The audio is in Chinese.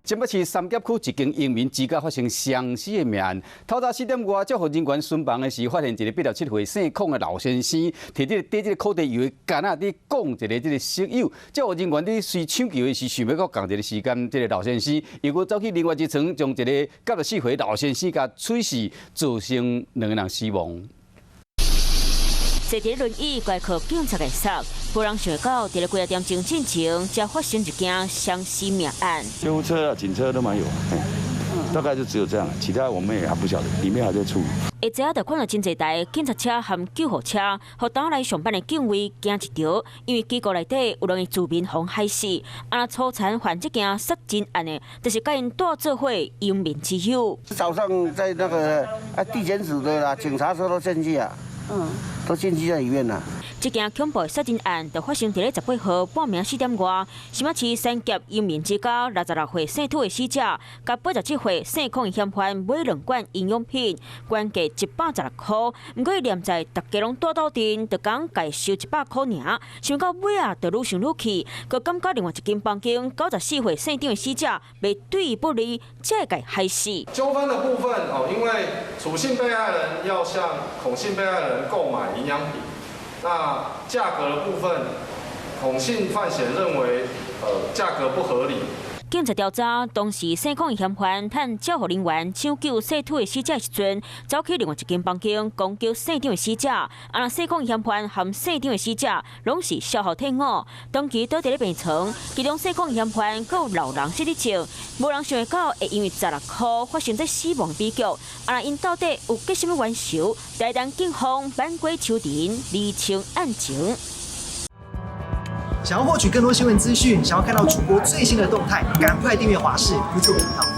新北市三甲区一间英民之家发生伤死的命案。透早4点外，救护人员巡房的时，发现一个87岁姓孔的老先生，摕这个烤地油的杆仔伫讲一个室友。救护人员伫随抢救的时，想要搁共一个时间，这个老先生又搁走去另外一层，将一个94岁老先生甲吹死，造成2个人死亡。 坐伫轮椅怪靠警察来杀，无人想到，伫咧几点钟进前，才发生一件伤死命案。救护车啊、警车都蛮有，大概就只有这样，其他我们也还不晓得，里面还在处理。会知影就看到真侪台警察车和救护车，互当来上班的警卫惊一条，因为机构内底有人以自民红害死。啊，粗残犯这件杀人案的，就是甲因大做伙英民之友。早上在那个地检署的啦，警察车都进去啊。 都进去在里面了。这件恐怖杀人案就发生在18号半暝4点外，新北市三甲英民之家66岁姓涂的死者，甲87岁姓孔的嫌犯买2罐营养品，原价116块。不过念在大家拢住斗阵，就讲该收100块尔。想到尾啊，就愈想愈气，佮感觉另外一间房间94岁姓张的死者被对伊不利，才会该害死。纠纷的部分因为楚姓被害人要向孔姓被害人购买营养品。 那价格的部分，孔姓犯嫌认为，价格不合理。警察调查，当时姓孔的嫌犯趁救护人员抢救姓涂的死者时阵，走去另外一间房间攻击姓张的死者。啊，姓孔的嫌犯和姓张的死者拢是消耗退伍，当期倒伫咧病床，其中姓孔的嫌犯阁有老人失智症，无人想到会因为16块发生在死亡悲剧。啊，因到底有结什么冤仇？台南警方返回求庭厘清案情。 想要获取更多新闻资讯，想要看到主播最新的动态，赶快订阅华视 YouTube 频道。